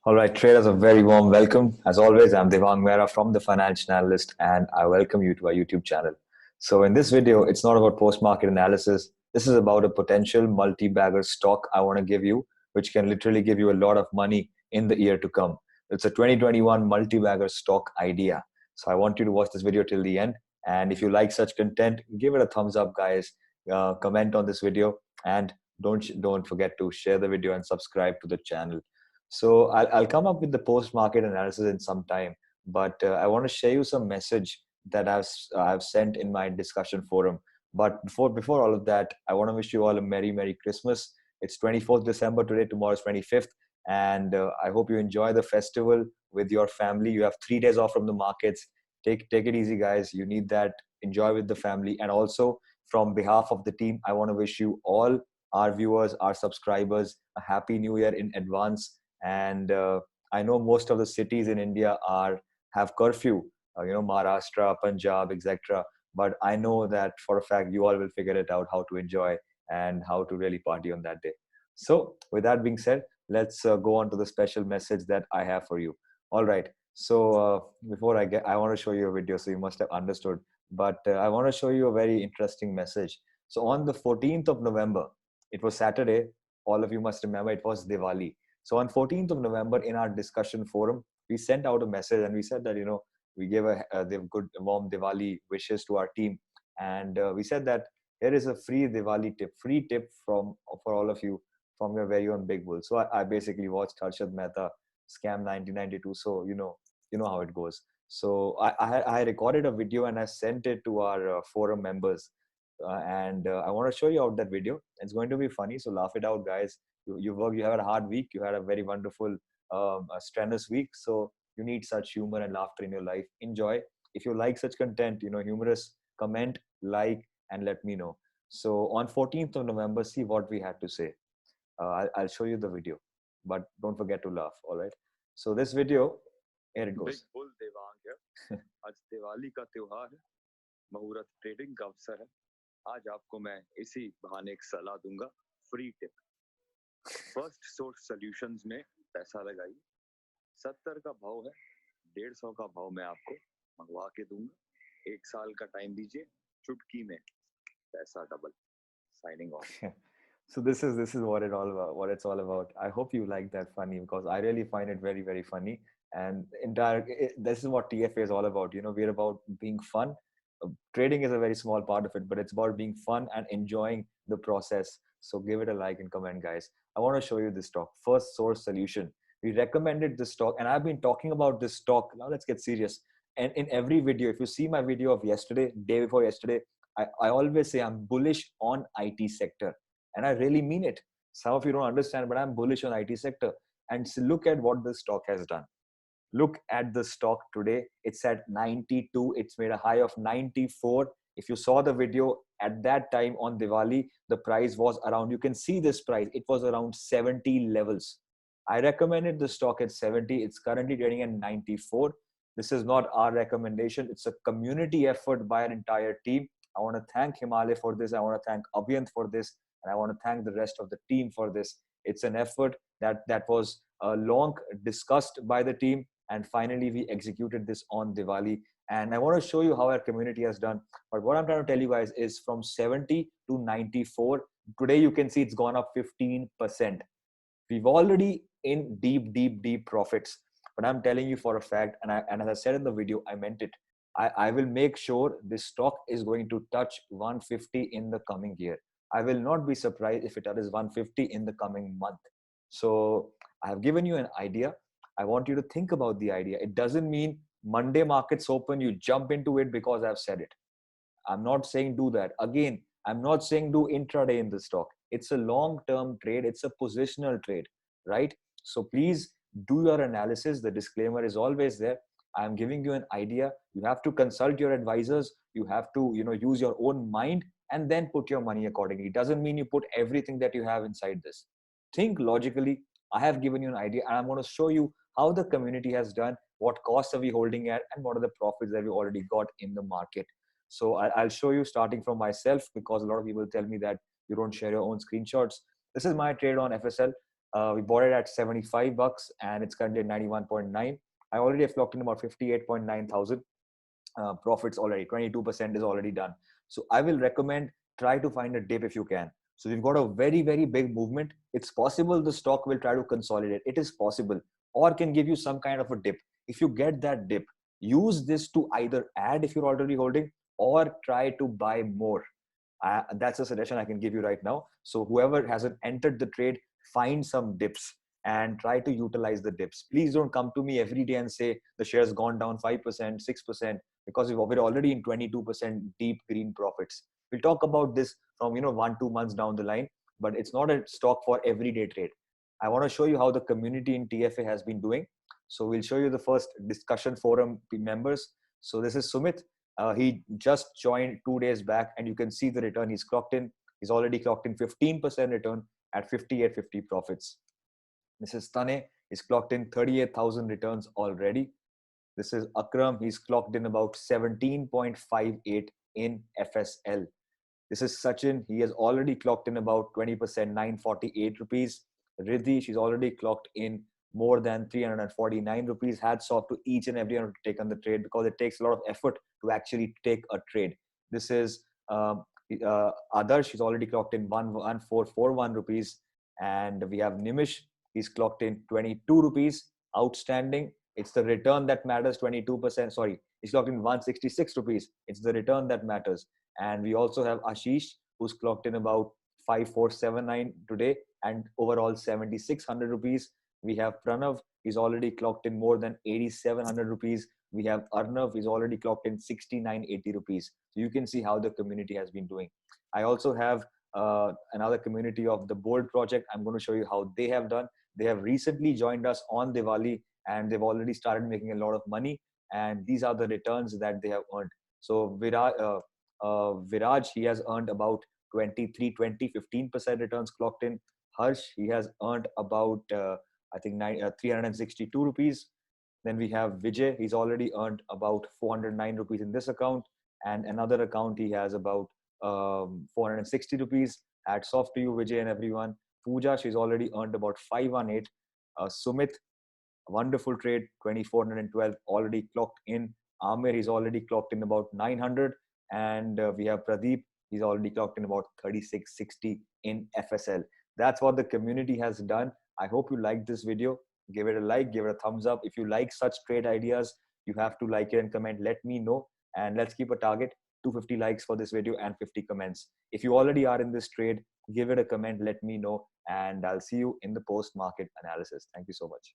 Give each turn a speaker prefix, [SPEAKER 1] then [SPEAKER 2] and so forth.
[SPEAKER 1] All right, traders, a very warm welcome. As always, I'm Devang Mehra from the Financial Analyst, and I welcome you to our YouTube channel. So, in this video, it's not about post market analysis. This is about a potential multi bagger stock I want to give you, which can literally give you a lot of money in the year to come. It's a 2021 multi bagger stock idea. So, I want you to watch this video till the end. And if you like such content, give it a thumbs up, guys. Comment on this video, and don't forget to share the video and subscribe to the channel. So I'll come up with the post-market analysis in some time, but I want to share you some message that I've sent in my discussion forum. But before all of that, I want to wish you all a Merry Christmas. It's 24th December today, tomorrow's 25th, and I hope you enjoy the festival with your family. You have 3 days off from the markets. Take it easy, guys. You need that. Enjoy with the family, and also from behalf of the team, I want to wish you all, our viewers, our subscribers, a happy new year in advance. And I know most of the cities in India are have curfew, Maharashtra, Punjab, etc. But I know that for a fact you all will figure it out how to enjoy and how to really party on that day. So with that being said, let's go on to the special message that I have for you. All right. So before I want to show you a video, so you must have understood. But I want to show you a very interesting message. So on the 14th of November, it was Saturday. All of you must remember it was Diwali. So on 14th of November, in our discussion forum, we sent out a message and we said that, we gave they good warm Diwali wishes to our team. And we said that here is a free Diwali tip, free tip for all of you from your very own Big Bull. So I basically watched Harshad Mehta Scam 1992. So, you know how it goes. So I recorded a video and I sent it to our forum members. And I want to show you out that video. It's going to be funny. So laugh it out, guys. You had a hard week, you had a very wonderful strenuous week, so you need such humor and laughter in your life. Enjoy. If you like such content, humorous, comment, like, and let me know. So on 14th of November, see what we had to say. I'll show you the video, but don't forget to laugh. All right, so this video, here it goes.
[SPEAKER 2] Big bull Devang है। आज दिवाली का त्योहार है, मुहूर्त trading का अवसर है। आज आपको मैं इसी बहाने एक सलाह दूंगा, free tip. First source solutions में पैसा लगाइए। 70 का भाव है, 150 का भाव मैं आपको मंगवा के दूंगा। 1 साल का टाइम दीजिए, चुटकी में पैसा double. Signing off.
[SPEAKER 1] So this is what it's all about. I hope you like that funny, because I really find it very funny. And this is what TFA is all about. We're about being fun. Trading is a very small part of it, but it's about being fun and enjoying the process. So give it a like and comment, guys. I want to show you this stock, First Source Solution. We recommended this stock, and I've been talking about this stock. Now let's get serious. And in every video, if you see my video of yesterday, day before yesterday, I always say I'm bullish on IT sector, and I really mean it. Some of you don't understand, but I'm bullish on IT sector. And so look at what this stock has done. Look at the stock today. It's at 92. It's made a high of 94. If you saw the video at that time on Diwali, the price was around, you can see this price, it was around 70 levels. I recommended the stock at 70. It's currently trading at 94. This is not our recommendation. It's a community effort by an entire team. I want to thank Himalaya for this. I want to thank Abhyant for this. And I want to thank the rest of the team for this. It's an effort that was long discussed by the team, and finally we executed this on Diwali. And I want to show you how our community has done. But what I'm trying to tell you guys is from 70 to 94, today you can see it's gone up 15%. We've already in deep profits. But I'm telling you for a fact, and as I said in the video, I meant it. I will make sure this stock is going to touch 150 in the coming year. I will not be surprised if it touches 150 in the coming month. So I have given you an idea. I want you to think about the idea. It doesn't mean Monday markets open, you jump into it because I've said it. I'm not saying do that. Again, I'm not saying do intraday in the stock. It's a long-term trade. It's a positional trade, right? So please do your analysis. The disclaimer is always there. I'm giving you an idea. You have to consult your advisors. You have to, use your own mind and then put your money accordingly. It doesn't mean you put everything that you have inside this. Think logically. I have given you an idea, and I'm going to show you how the community has done, what costs are we holding at, and what are the profits that we already got in the market. So I'll show you starting from myself, because a lot of people tell me that you don't share your own screenshots. This is my trade on FSL. We bought it at $75 and it's currently at 91.9. I already have clocked in about 58.9 thousand profits already. 22% is already done. So I will recommend try to find a dip if you can. So we've got a very, very big movement. It's possible the stock will try to consolidate. It is possible, or can give you some kind of a dip. If you get that dip, use this to either add if you're already holding or try to buy more. That's a suggestion I can give you right now. So whoever hasn't entered the trade, find some dips and try to utilize the dips. Please don't come to me every day and say the share's gone down 5%, 6%, because we're already in 22% deep green profits. We'll talk about this from 1-2 months down the line, but it's not a stock for everyday trade. I want to show you how the community in TFA has been doing. So we'll show you the first discussion forum members. So this is Sumit. He just joined 2 days back, and you can see the return he's clocked in. He's already clocked in 15% return at 58.50 profits. Mrs. Tane is clocked in 38,000 returns already. This is Akram. He's clocked in about 17.58 in FSL. This is Sachin. He has already clocked in about 20%, 948 rupees. Riddhi, she's already clocked in more than 349 rupees. Hats off to each and everyone to take on the trade, because it takes a lot of effort to actually take a trade. This is Adarsh. She's already clocked in 1441 rupees. And we have Nimish. He's clocked in 22 rupees. Outstanding. It's the return that matters, 22%. Sorry, he's clocked in 166 rupees. It's the return that matters. And we also have Ashish, who's clocked in about 5479 today and overall 7600 rupees. We have Pranav, he's already clocked in more than 8700 rupees. We have Arnav, he's already clocked in 6980 rupees. So you can see how the community has been doing. I also have another community of the Bold Project. I'm going to show you how they have done. They have recently joined us on Diwali and they've already started making a lot of money. And these are the returns that they have earned. So Viraj, he has earned about 15% returns clocked in. Harsh, he has earned about, I think, 362 rupees. Then we have Vijay, he's already earned about 409 rupees in this account. And another account, he has about 460 rupees. Hats off to you, Vijay, and everyone. Pooja, she's already earned about 518. Sumit, wonderful trade, 2412, already clocked in. Amir, he's already clocked in about 900. And we have Pradeep, he's already clocked in about 3660 in FSL. That's what the community has done. I hope you liked this video. Give it a like, give it a thumbs up. If you like such trade ideas, you have to like it and comment. Let me know. And let's keep a target, 250 likes for this video and 50 comments. If you already are in this trade, give it a comment, let me know. And I'll see you in the post-market analysis. Thank you so much.